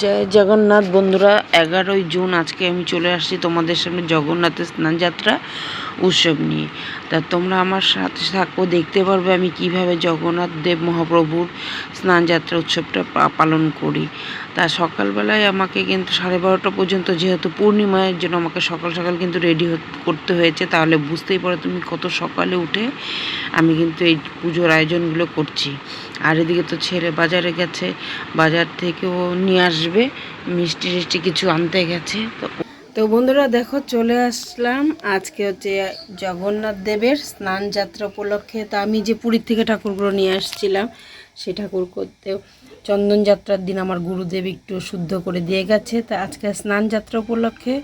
জয় জগন্নাথ বন্ধুরা, 11ই জুন আজকে আমি চলে আসছি তোমাদের সামনে জগন্নাথের স্নানযাত্রা উৎসব নিয়ে। তা তোমরা আমার সাথে থাকো, দেখতে পারবে আমি কিভাবে জগন্নাথ দেব মহাপ্রভুর স্নানযাত্রা উৎসবটা পালন করি। তা সকালবেলায় আমাকে কিন্তু 12:30 পর্যন্ত, যেহেতু পূর্ণিমার জন্য আমাকে সকাল সকাল কিন্তু রেডি করতে হয়েছে। তাহলে বুঝতেই পারো তুমি কত সকালে উঠে আমি কিন্তু এই পুজোর আয়োজনগুলো করছি। আর এদিকে তো ছেলে বাজারে গেছে, বাজার থেকেও নিয়ে আসবে মিষ্টি টিষ্টি কিছু আনতে গেছে। তো বন্ধুরা দেখো, চলে আসলাম আজকে হচ্ছে জগন্নাথ দেবের স্নান যাত্রা উপলক্ষে। তা আমি যে পুরীর থেকে ঠাকুরগুলো নিয়ে আসছিলাম, সেই ঠাকুর করতেও চন্দন যাত্রার দিন আমার গুরুদেব একটু শুদ্ধ করে দিয়ে গেছে। তা আজকে স্নান যাত্রা উপলক্ষে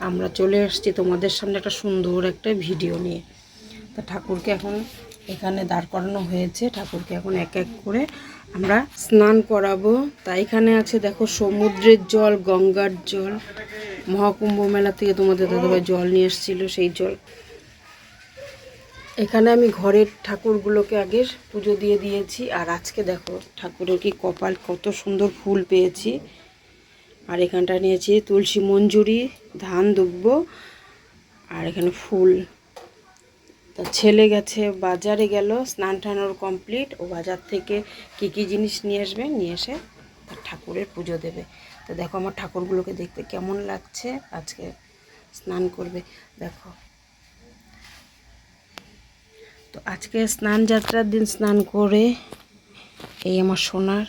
আমরা চলে আসছি তোমাদের সামনে একটা সুন্দর একটা ভিডিও নিয়ে। তা ঠাকুরকে এখন এখানে দাঁড় করানো হয়েছে, ঠাকুরকে এখন এক এক করে আমরা স্নান করাবো। তা এখানে আছে দেখো সমুদ্রের জল, গঙ্গার জল, মহাকুম্ভ মেলা থেকে তোমাদের দাদাভাই জল নিয়ে এসেছিল, সেই জল। এখানে আমি ঘরের ঠাকুরগুলোকে আগে পুজো দিয়ে দিয়েছি। আর আজকে দেখো ঠাকুরের কি কপাল, কত সুন্দর ফুল পেয়েছি। আর এখানটা নিয়েছি তুলসী মঞ্জুরি, ধান দুব্ব, আর এখানে ফুল। তা ছেলে গেছে বাজারে, গেল স্নান টানোর কমপ্লিট। ও বাজার থেকে কি কি জিনিস নিয়ে আসবে, নিয়ে এসে তার ঠাকুরের পুজো দেবে। তো দেখো আমার ঠাকুরগুলোকে দেখতে কেমন লাগছে। আজকে স্নান করবে দেখো। তো আজকে স্নান যাত্রার দিন স্নান করে এই আমার সোনার,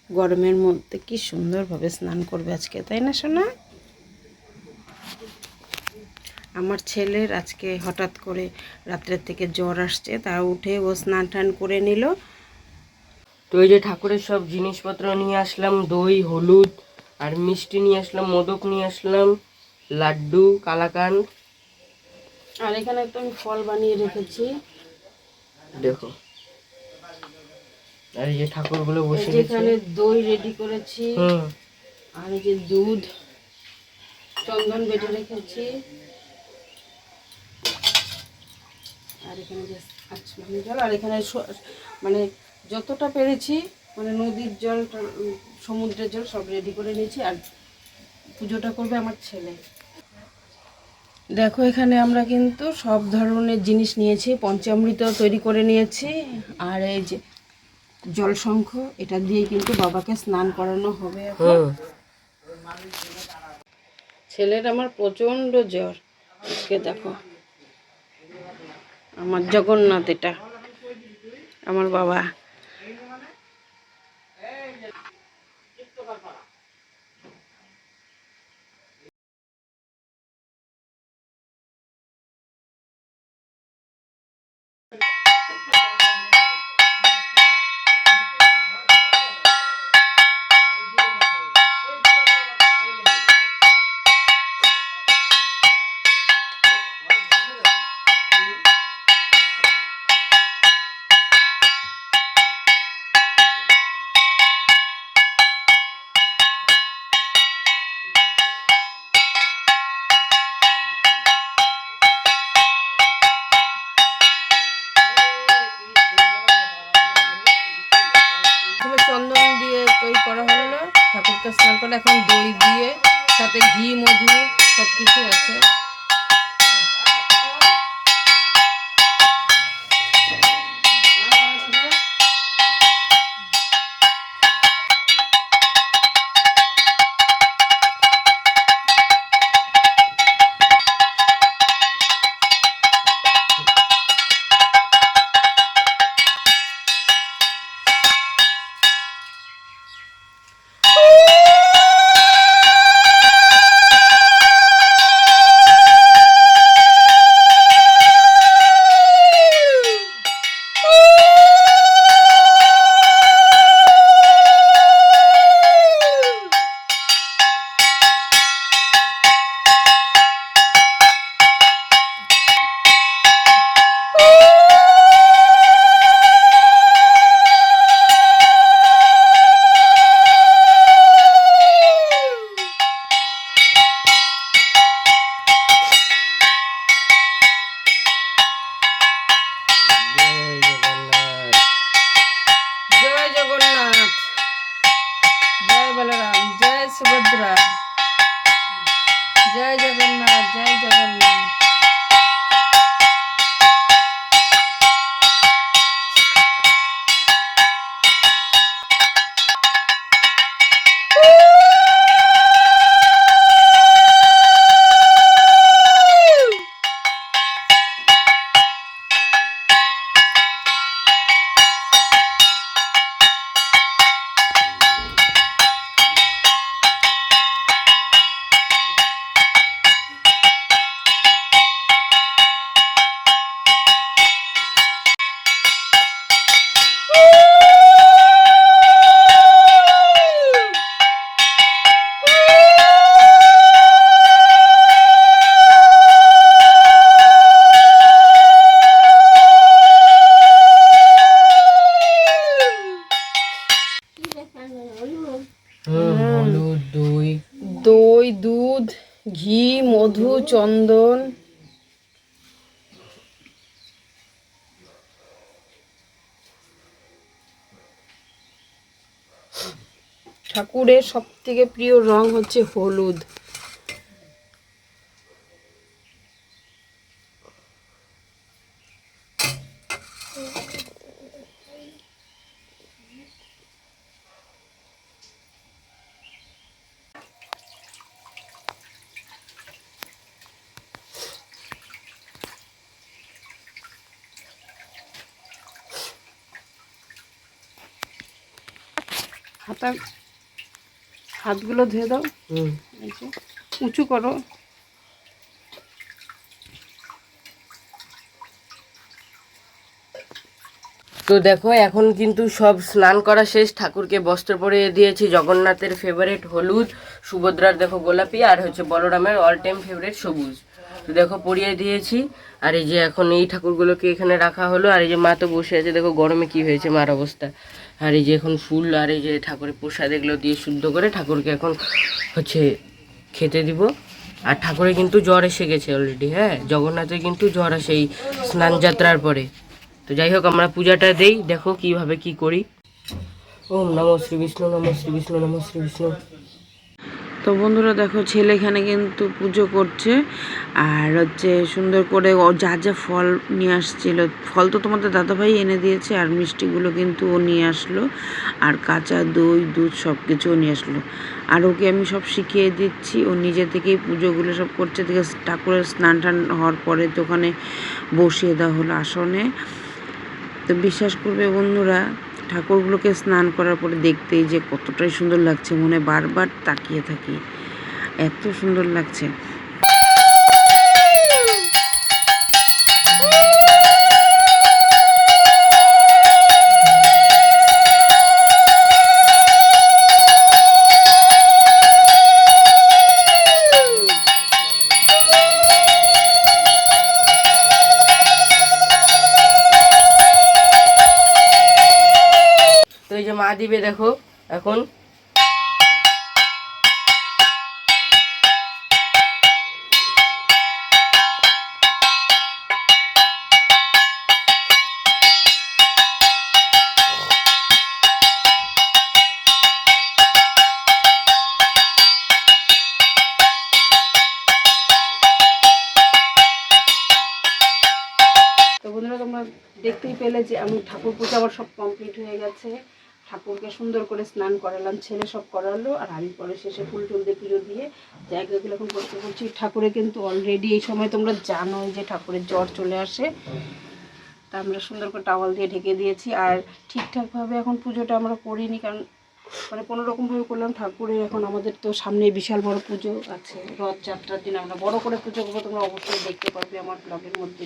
গরমের মধ্যে কি সুন্দরভাবে স্নান করবে আজকে, তাই না সোনা? আমার ছেলের আজকে হঠাৎ করে রাত্রের থেকে জ্বর আসছে, তা উঠে ও স্নান টান করে নিল। তো এই যে ঠাকুরের সব জিনিসপত্র নিয়ে আসলাম, দই, হলুদ আর মিষ্টি নিয়ে আসলাম, মোদক নিয়ে আসলাম, লাড্ডু, কালাকান। আর এখানে একটা আমি ফল বানিয়ে রেখেছি দেখো। আর এই যে ঠাকুরগুলো বসে গেছে। এখানে দই রেডি করেছি, আর এই যে দুধ, চন্দন বেটে রেখেছি, আর এখানে যে আচমনি জল, আর এখানে মানে যতটা পেরেছি, মানে নদীর জল, সমুদ্রের জল সব রেডি করে নিয়েছি। আর পুজোটা করবে আমার ছেলে। দেখো এখানে আমরা কিন্তু সব ধরনের জিনিস নিয়েছি, পঞ্চামৃত তৈরি করে নিয়েছি। আর এই যে জলশঙ্খ, এটা দিয়ে কিন্তু বাবাকে স্নান করানো হবে এখন। ছেলের আমার প্রচণ্ড জ্বর আজকে। দেখো আমার জগন্নাথ, এটা আমার বাবা। চন্দন দিয়ে তৈরি করা হলো, ঠাকুরকে স্নান করে এখন দই দিয়ে, সাথে ঘি, মধু সব কিছু আছে। হলুদ, দই। দই, দুধ, ঘি, মধু, চন্দন। ঠাকুরের সব থেকে প্রিয় রং হচ্ছে হলুদ। হাতগুলো ধুয়ে দাও, এই যে, উঁচু করো। তো দেখো এখন কিন্তু সব স্নান করা শেষ, ঠাকুরকে বস্ত্র পরিয়ে দিয়েছি। জগন্নাথের ফেভারিট হলুদ, সুভদ্রার দেখো গোলাপি, আর হচ্ছে বলরামের অল টাইম ফেভারিট সবুজ। তো দেখো পরিয়ে দিয়েছি। আর এই যে এখন এই ঠাকুরগুলোকে এখানে রাখা হলো। আর এই যে মা তো বসে আছে, দেখো গরমে কি হয়েছে মার অবস্থা। আর এই যে এখন ফুল আর এই যে ঠাকুরের প্রসাদ এগুলো দিয়ে শুদ্ধ করে ঠাকুরকে এখন হচ্ছে খেতে দিব। আর ঠাকুরের কিন্তু জ্বর এসে গেছে অলরেডি। হ্যাঁ, জগন্নাথের কিন্তু জ্বর আসে এই স্নান যাত্রার পরে। তো যাই হোক আমরা পূজাটা দেই, দেখো কিভাবে কি করি। ওম নমঃ শ্রী বিষ্ণু, নমঃ শ্রী বিষ্ণু, নমঃ শ্রী বিষ্ণু। তো বন্ধুরা দেখো ছেলে এখানে কিন্তু পুজো করছে। আর হচ্ছে সুন্দর করে ও যা যা ফল নিয়ে আসছিল, ফল তো তোমাদের দাদাভাই এনে দিয়েছে, আর মিষ্টিগুলো কিন্তু ও নিয়ে আসলো, আর কাঁচা দই, দুধ সব কিছু ও নিয়ে আসলো। আর ওকে আমি সব শিখিয়ে দিচ্ছি, ও নিজে থেকেই পুজোগুলো সব করছে। থেকে ঠাকুরের স্নান টান হওয়ার পরে তো ওখানে বসিয়ে দেওয়া হলো আসনে। তো বিশ্বাস করবে বন্ধুরা, ঠাকুরগুলোকে স্নান করার পরে দেখতেই যে কতটাই সুন্দর লাগছে, মনে বারবার তাকিয়ে থাকি, এত সুন্দর লাগছে। তো এই যে মা দিবে দেখো এখন। তো বন্ধুরা তোমরা দেখতেই পেলে যে আমি ঠাকুর পূজা আমার সব কমপ্লিট হয়ে গেছে। ঠাকুরকে সুন্দর করে স্নান করালাম, ছেলে সব করালো, আর আমি পরে শেষে ফুল টুল দিয়ে পুজো দিয়ে জায়গাগুলো এখন করতে করছি। ঠাকুরের কিন্তু অলরেডি এই সময় তোমরা জানো যে ঠাকুরের জ্বর চলে আসে, তা আমরা সুন্দর করে টাওয়াল দিয়ে ঢেকে দিয়েছি। আর ঠিকঠাকভাবে এখন পুজোটা আমরা করিনি, কারণ মানে কোনোরকমভাবে করলাম। ঠাকুরের এখন আমাদের তো সামনে বিশাল বড় পুজো আছে, রথযাত্রার দিন আমরা বড় করে পুজো করবো, তোমরা অবশ্যই দেখতে পারবে আমার ব্লগের মধ্যে।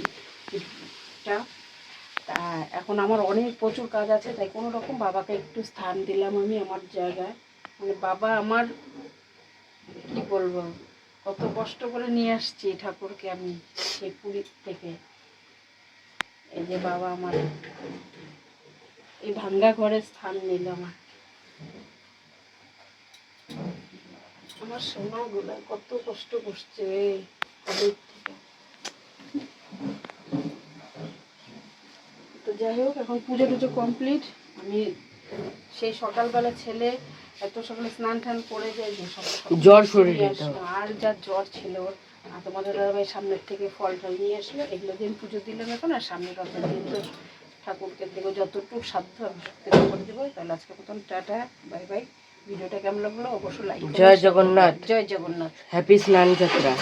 তা এখন আমার অনেক প্রচুর কাজ আছে, তাই কোনো রকম বাবাকে একটু স্থান দিলাম আমি আমার জায়গায়। মানে বাবা আমার কি বলবো, কত কষ্ট করে নিয়ে আসছি ঠাকুরকে আমি সেই পুরী থেকে। এই যে বাবা আমার এই ভাঙ্গা ঘরে স্থান নিল আমার সোনাগুলা কত কষ্ট করছে ওদের থেকে। তো যাই হোক এখন পুজো টুজো কমপ্লিট। আমি সেই সকালবেলা ছেলে এত সকালে স্নান টান করে যায় যে জ্বর শরীরে আর যা জ্বর ছিল ওর। আর তোমাদের দাদাভাই সামনের থেকে ফল টল নিয়ে আসলো, এগুলো দিন পুজো দিলাম এখন। আর সামনে রথের দিন তো ঠাকুরকে দেবো যতটুকু সাধ্য আমি সত্যি করে দেবো। তাহলে আজকে প্রথম টাটা, বাই বাই। ভিডিওটা কেমন লাগলো অবশ্যই লাইক। জয় জগন্নাথ, জয় জগন্নাথ, হ্যাপি স্নান যাত্রা।